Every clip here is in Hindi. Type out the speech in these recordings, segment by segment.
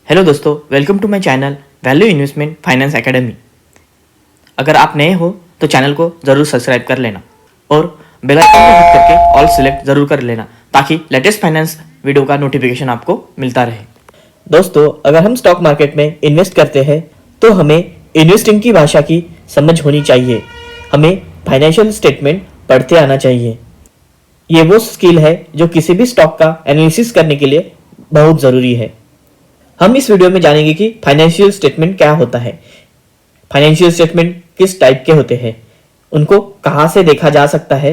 हेलो दोस्तों, welcome to my channel value investment finance academy. अगर आप नए हो तो चैनल को ज़रूर सब्सक्राइब कर लेना और बेल आइकन को हिट करके ऑल सिलेक्ट ज़रूर कर लेना ताकि लेटेस्ट फाइनेंस वीडियो का नोटिफिकेशन आपको मिलता रहे। दोस्तों, अगर हम स्टॉक मार्केट में इन्वेस्ट करते हैं तो हमें इन्वेस्टिंग की भाषा की समझ होनी चाहिए। हमें फाइनेंशियल स्टेटमेंट पढ़ते आना चाहिए। ये वो स्किल है जो किसी भी स्टॉक का एनालिसिस करने के लिए बहुत ज़रूरी है। हम इस वीडियो में जानेंगे कि फाइनेंशियल स्टेटमेंट क्या होता है, फाइनेंशियल स्टेटमेंट किस टाइप के होते हैं, उनको कहाँ से देखा जा सकता है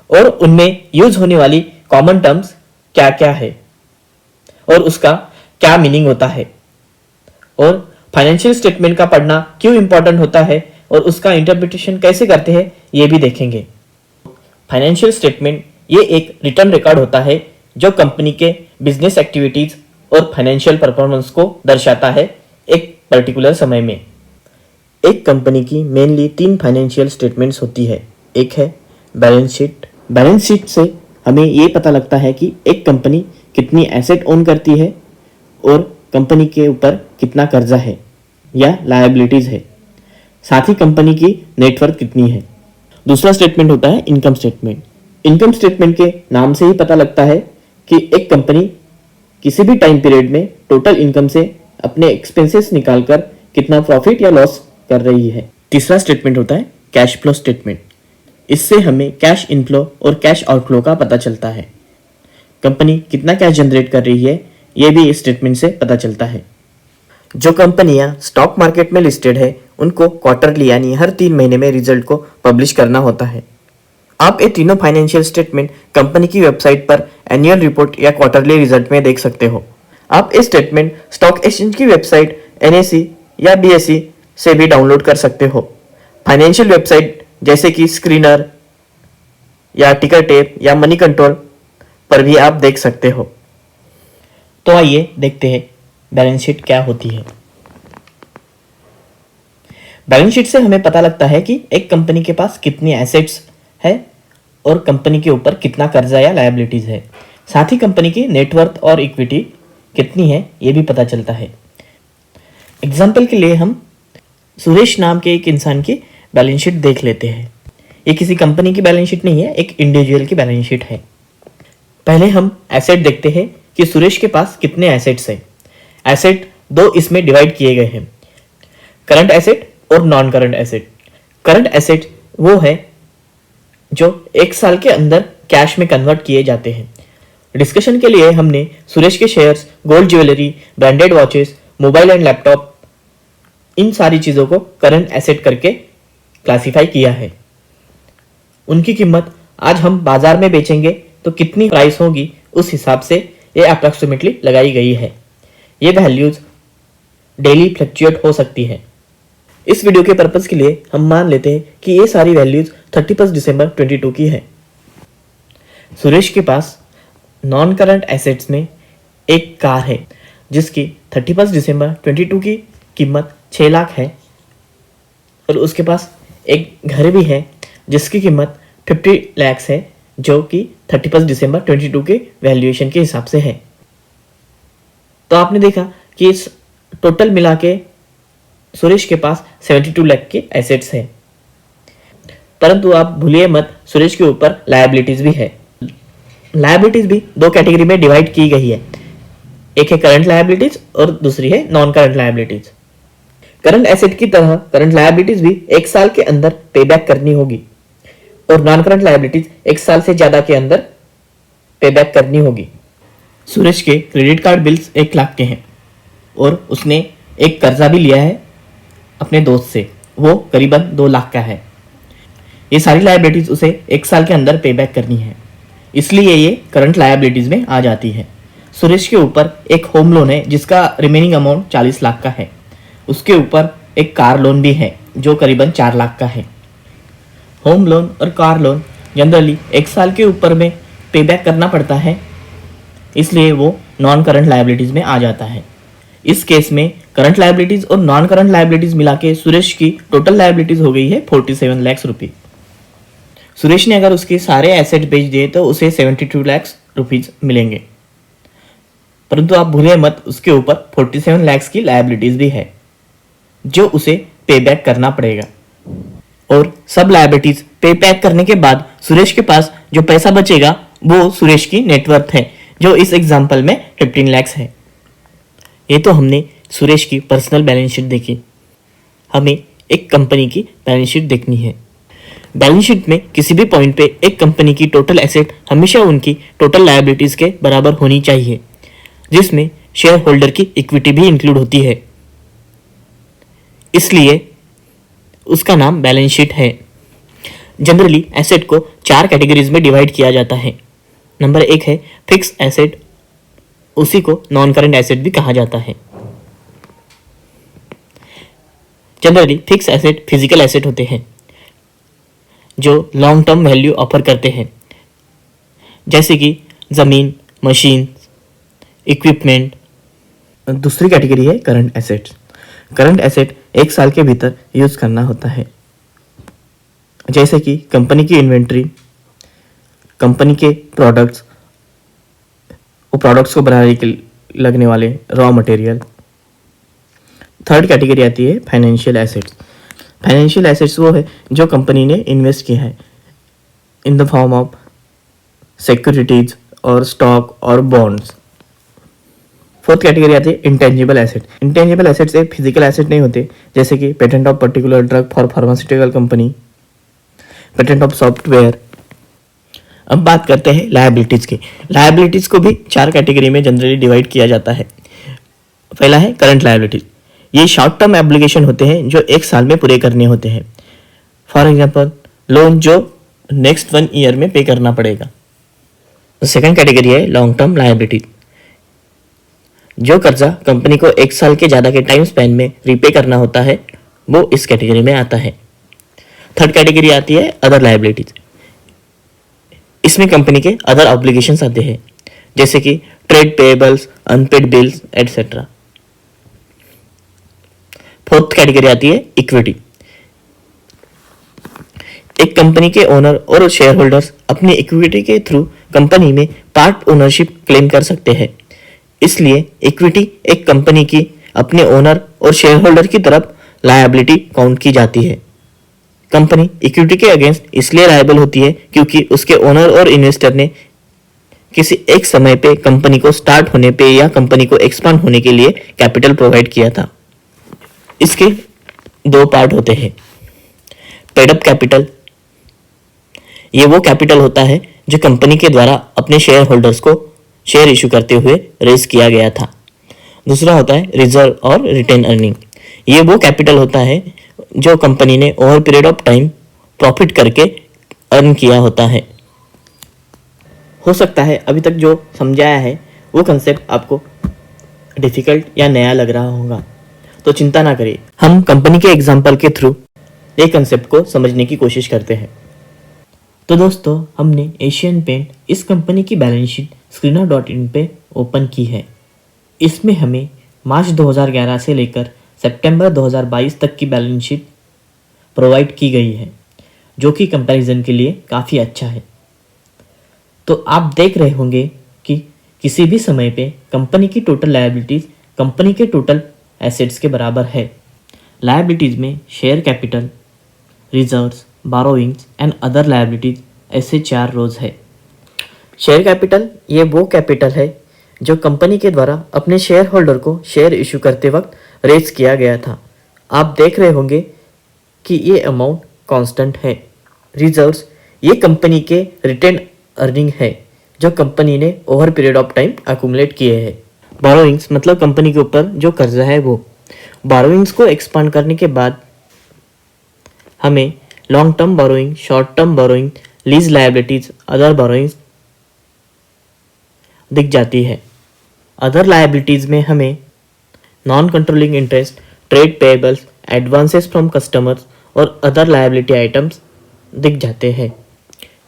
और उनमें यूज होने वाली कॉमन टर्म्स क्या क्या है और उसका क्या मीनिंग होता है, और फाइनेंशियल स्टेटमेंट का पढ़ना क्यों इंपॉर्टेंट होता है और उसका इंटरप्रिटेशन कैसे करते हैं ये भी देखेंगे। फाइनेंशियल स्टेटमेंट ये एक रिटर्न रिकॉर्ड होता है जो कंपनी के बिजनेस एक्टिविटीज और फाइनेंशियल परफॉर्मेंस को दर्शाता है एक पर्टिकुलर समय में। एक कंपनी की मेनली 3 फाइनेंशियल स्टेटमेंट्स होती है। एक है बैलेंस शीट। बैलेंस शीट से हमें ये पता लगता है कि एक कंपनी कितनी एसेट ओन करती है और कंपनी के ऊपर कितना कर्जा है या लायबिलिटीज है, साथ ही कंपनी की नेटवर्थ कितनी है। दूसरा स्टेटमेंट होता है इनकम स्टेटमेंट। इनकम स्टेटमेंट के नाम से ही पता लगता है कि एक कंपनी किसी भी टाइम पीरियड में टोटल इनकम से अपने एक्सपेंसेस निकालकर कितना प्रॉफिट या लॉस कर रही है। तीसरा स्टेटमेंट होता है कैश फ्लो स्टेटमेंट। इससे हमें कैश इनफ्लो और कैश आउटफ्लो का पता चलता है। कंपनी कितना कैश जनरेट कर रही है ये भी इस स्टेटमेंट से पता चलता है। जो कंपनियां स्टॉक मार्केट में लिस्टेड है उनको क्वार्टरली यानी हर 3 महीने में रिजल्ट को पब्लिश करना होता है। आप ये तीनों फाइनेंशियल स्टेटमेंट कंपनी की वेबसाइट पर एनुअल रिपोर्ट या क्वार्टरली रिजल्ट में देख सकते हो। आप इस स्टेटमेंट स्टॉक एक्सचेंज की वेबसाइट NSE या BSE से भी डाउनलोड कर सकते हो। फाइनेंशियल वेबसाइट जैसे कि स्क्रीनर या टिकर टेप या मनी कंट्रोल पर भी आप देख सकते हो। तो आइए देखते हैं बैलेंस शीट क्या होती है। बैलेंस शीट से हमें पता लगता है कि एक कंपनी के पास कितनी एसेट्स है और कंपनी के ऊपर कितना कर्जा या लायबिलिटीज है, साथ ही कंपनी की नेटवर्थ और इक्विटी कितनी है ये भी पता चलता है। एग्जाम्पल के लिए हम सुरेश नाम के एक इंसान की बैलेंस शीट देख लेते हैं। ये किसी कंपनी की बैलेंस शीट नहीं है, एक इंडिविजुअल की बैलेंस शीट है। पहले हम एसेट देखते हैं कि सुरेश के पास कितने एसेट्स है। एसेट 2 इसमें डिवाइड किए गए हैं, करंट एसेट और non current asset. Current asset वो है जो 1 साल के अंदर कैश में कन्वर्ट किए जाते हैं। डिस्कशन के लिए हमने सुरेश के shares, gold jewellery, branded watches, mobile and laptop, इन सारी चीज़ों को करंट एसेट करके क्लासिफाई किया है। उनकी कीमत आज हम बाजार में बेचेंगे तो कितनी प्राइस होगी उस हिसाब से ये अप्रॉक्सीमेटली लगाई गई है। ये वैल्यूज डेली फ्लक्चुएट हो सकती है। इस वीडियो के पर्पस के लिए हम मान लेते हैं कि ये सारी वैल्यूज 31 दिसंबर 22 की है। सुरेश के पास नॉन करंट एसेट्स में एक कार है जिसकी 31 दिसंबर 22 की कीमत 6 लाख है और उसके पास एक घर भी है जिसकी कीमत 50 लाख है जो कि 31 दिसंबर 22 के वैल्यूएशन के हिसाब से है। तो आपने देखा कि इस टोटल मिला के सुरेश के पास 72 लाख के एसेट्स है। परंतु आप भूलिए मत, सुरेश के ऊपर लायबिलिटीज भी है। लायबिलिटीज भी 2 कैटेगरी में डिवाइड की गई है। एक है करंट लायबिलिटीज और दूसरी है non current liabilities. Current asset की तरह करंट लायबिलिटीज भी 1 साल के अंदर पे बैक करनी होगी और नॉन करंट लायबिलिटीज 1 साल से ज्यादा के अंदर पे बैक करनी होगी। सुरेश के क्रेडिट कार्ड बिल्स 1 लाख के हैं और उसने एक कर्जा भी लिया है अपने दोस्त से, वो करीबन 2 लाख का है। ये सारी लायबिलिटीज उसे 1 साल के अंदर पे बैक करनी है, इसलिए ये करंट लायबिलिटीज में आ जाती है। सुरेश के ऊपर एक होम लोन है जिसका रिमेनिंग अमाउंट 40 लाख का है। उसके ऊपर एक कार लोन भी है जो करीबन 4 लाख का है। होम लोन और कार लोन जनरली 1 साल के ऊपर में पे बैक करना पड़ता है, इसलिए वो नॉन करंट लायबिलिटीज में आ जाता है। इस केस में करंट लायबिलिटीज और नॉन करंट लायबिलिटीज मिला के सुरेश की टोटल लायबिलिटीज हो गई है 47 लाख रुपीज। सुरेश ने अगर उसके सारे एसेट बेच दिए तो उसे 72 लाख रुपीज मिलेंगे। परंतु आप भूलिए मत, उसके ऊपर 47 लाख की लायबिलिटीज भी है जो उसे पे बैक करना पड़ेगा। और सब लायबिलिटीज पे बैक करने के बाद सुरेश के पास जो पैसा बचेगा वो सुरेश की नेटवर्थ है, जो इस एग्जाम्पल में 15 लाख है। ये तो हमने सुरेश की पर्सनल बैलेंस शीट देखी। हमें एक कंपनी की बैलेंस शीट देखनी है। बैलेंस शीट में किसी भी पॉइंट पे एक कंपनी की टोटल एसेट हमेशा उनकी टोटल लायबिलिटीज के बराबर होनी चाहिए, जिसमें शेयर होल्डर की इक्विटी भी इंक्लूड होती है, इसलिए उसका नाम बैलेंस शीट है। जनरली एसेट को 4 कैटेगरीज में डिवाइड किया जाता है। नंबर 1 है फिक्स एसेट, उसी को नॉन करंट एसेट भी कहा जाता है। Generally fix asset physical asset होते हैं जो लॉन्ग टर्म वैल्यू ऑफर करते हैं, जैसे कि जमीन, मशीन, इक्विपमेंट। दूसरी कैटेगरी है करंट एसेट्स। करंट एसेट 1 साल के भीतर यूज करना होता है, जैसे कि कंपनी की इन्वेंट्री, कंपनी के प्रोडक्ट्स, वो प्रोडक्ट्स को बनाने के लगने वाले रॉ मटेरियल। थर्ड कैटेगरी आती है फाइनेंशियल एसेट्स। फाइनेंशियल एसेट्स वो है जो कंपनी ने इन्वेस्ट किया है in the form of securities और स्टॉक और बॉन्ड्स। फोर्थ कैटेगरी आती है इंटेंजिबल एसेट। इंटेंजिबल एसेट्स एक फिजिकल एसेट नहीं होते, जैसे कि patent of particular drug for pharmaceutical company, patent of software. अब बात करते हैं लायबिलिटीज की। लायबिलिटीज को भी 4 कैटेगरी में जनरली डिवाइड किया जाता है। पहला है करंट लायबिलिटीज। ये शॉर्ट टर्म एब्लिगेशन होते हैं जो 1 साल में पूरे करने होते हैं। फॉर एग्जाम्पल लोन जो नेक्स्ट 1 ईयर में पे करना पड़ेगा। सेकंड कैटेगरी है लॉन्ग टर्म लायबिलिटी। जो कर्जा कंपनी को 1 साल के ज़्यादा के टाइम स्पैन में रीपे करना होता है वो इस कैटेगरी में आता है। थर्ड कैटेगरी आती है अदर लायबिलिटीज। इसमें कंपनी के अदर ऑब्लिगेशंस आते हैं, जैसे कि trade payables, unpaid bills etcetera. Fourth category आती है इक्विटी। एक कंपनी के ओनर और शेयर होल्डर्स अपनी इक्विटी के थ्रू कंपनी में पार्ट ओनरशिप क्लेम कर सकते हैं, इसलिए इक्विटी एक कंपनी की अपने ओनर और शेयर होल्डर की तरफ लायबिलिटी काउंट की जाती है। कंपनी इक्विटी के अगेंस्ट इसलिए लायबल होती है क्योंकि उसके ओनर और इन्वेस्टर ने किसी एक समय पे कंपनी को स्टार्ट होने पे या कंपनी को एक्सपांड होने के लिए कैपिटल प्रोवाइड किया था। इसके 2 पार्ट होते हैं। पेड अप कैपिटल, ये वो कैपिटल होता है जो कंपनी के द्वारा अपने शेयर होल्डर्स को शेयर इशू करते हुए रेज किया गया था। दूसरा होता है रिजर्व और रिटेन अर्निंग। ये वो कैपिटल होता है जो कंपनी ने over period of time profit करके अर्न किया होता है। हो सकता है अभी तक जो समझाया है वो कंसेप्ट आपको डिफिकल्ट या नया लग रहा होगा, तो चिंता ना करिए, हम कंपनी के एग्जाम्पल के थ्रू एक कंसेप्ट को समझने की कोशिश करते हैं। तो दोस्तों, हमने एशियन पेंट इस कंपनी की बैलेंस शीट screener.in पे ओपन की है। इसमें हमें मार्च 2011 से लेकर सितंबर 2022 तक की बैलेंस शीट प्रोवाइड की गई है, जो कि कंपैरिजन के लिए काफ़ी अच्छा है। तो आप देख रहे होंगे कि किसी भी समय पे कंपनी की टोटल लायबिलिटीज़ कंपनी के टोटल एसेट्स के बराबर है। लायबिलिटीज़ में share capital, reserves, borrowings and other liabilities ऐसे 4 रोज है। शेयर कैपिटल ये वो कैपिटल है जो कंपनी के द्वारा अपने शेयर होल्डर को शेयर इशू करते वक्त रेज किया गया था। आप देख रहे होंगे कि ये अमाउंट कांस्टेंट है। रिजर्व्स ये कंपनी के रिटेन अर्निंग है जो कंपनी ने over period of time accumulate किए हैं। बारोइंग्स मतलब कंपनी के ऊपर जो कर्जा है वो। बारोइंग्स को एक्सपांड करने के बाद हमें long term borrowing, short term borrowing, lease liabilities, other borrowings दिख जाती है। अदर लायबिलिटीज में हमें non controlling interest, trade payables, advances from customers और अदर लायबिलिटी आइटम्स दिख जाते हैं।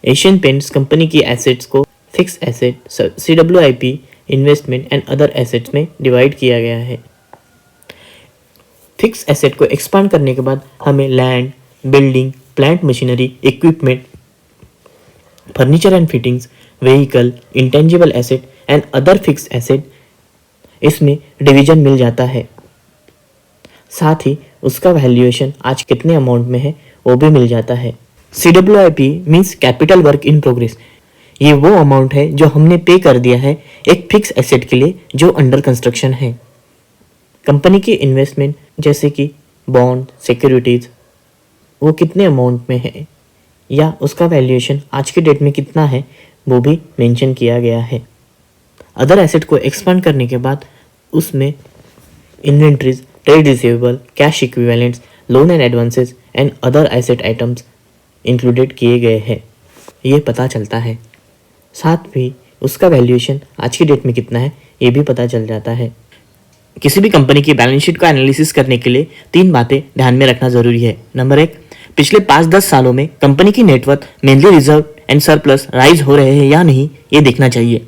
एशियन पेंट्स कंपनी की एसेट्स को fix asset, CWIP, investment and other assets में डिवाइड किया गया है। फिक्स एसेट को एक्सपांड करने के बाद हमें land, building, plant machinery, equipment, furniture and fittings, vehicle, intangible asset and other fix asset इसमें डिवीजन मिल जाता है। साथ ही उसका वैल्यूएशन आज कितने अमाउंट में है वो भी मिल जाता है। CWIP means capital work in progress. ये वो अमाउंट है जो हमने पे कर दिया है एक फिक्स एसेट के लिए जो अंडर कंस्ट्रक्शन है। कंपनी की इन्वेस्टमेंट जैसे कि बॉन्ड, सिक्योरिटीज, वो कितने अमाउंट में है या उसका वैल्यूएशन आज के डेट में कितना है वो भी मेंशन किया गया है। अदर एसेट को एक्सपांड करने के बाद उसमें inventories, trade receivable, cash equivalents, loan and advances and other asset items included किए गए हैं, ये पता चलता है। साथ भी उसका वैल्यूएशन आज की डेट में कितना है ये भी पता चल जाता है। किसी भी कंपनी की बैलेंस शीट का एनालिसिस करने के लिए 3 बातें ध्यान में रखना जरूरी है। नंबर 1, पिछले 5-10 सालों में कंपनी की net worth mainly reserve and surplus rise हो रहे हैं या नहीं ये देखना चाहिए।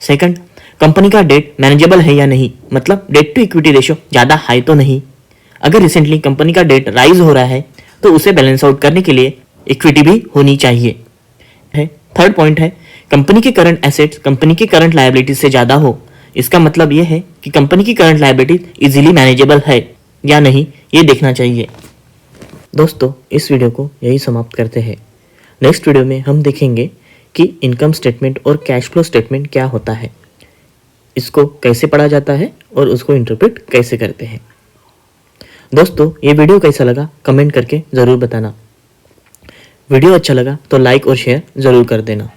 सेकंड, कंपनी का डेट मैनेजेबल है या नहीं, मतलब डेट टू इक्विटी रेशियो ज़्यादा हाई तो नहीं। अगर रिसेंटली कंपनी का डेट राइज हो रहा है तो उसे बैलेंस आउट करने के लिए इक्विटी भी होनी चाहिए। थर्ड पॉइंट है, कंपनी के करंट एसेट्स कंपनी की करंट लायबिलिटीज से ज़्यादा हो। इसका मतलब यह है कि कंपनी की करंट लायबिलिटीज इजीली मैनेजेबल है या नहीं ये देखना चाहिए। दोस्तों, इस वीडियो को यही समाप्त करते हैं। नेक्स्ट वीडियो में हम देखेंगे कि इनकम स्टेटमेंट और कैश फ्लो स्टेटमेंट क्या होता है, इसको कैसे पढ़ा जाता है और उसको इंटरप्रेट कैसे करते हैं। दोस्तों, ये वीडियो कैसा लगा कमेंट करके ज़रूर बताना। वीडियो अच्छा लगा तो लाइक और शेयर ज़रूर कर देना।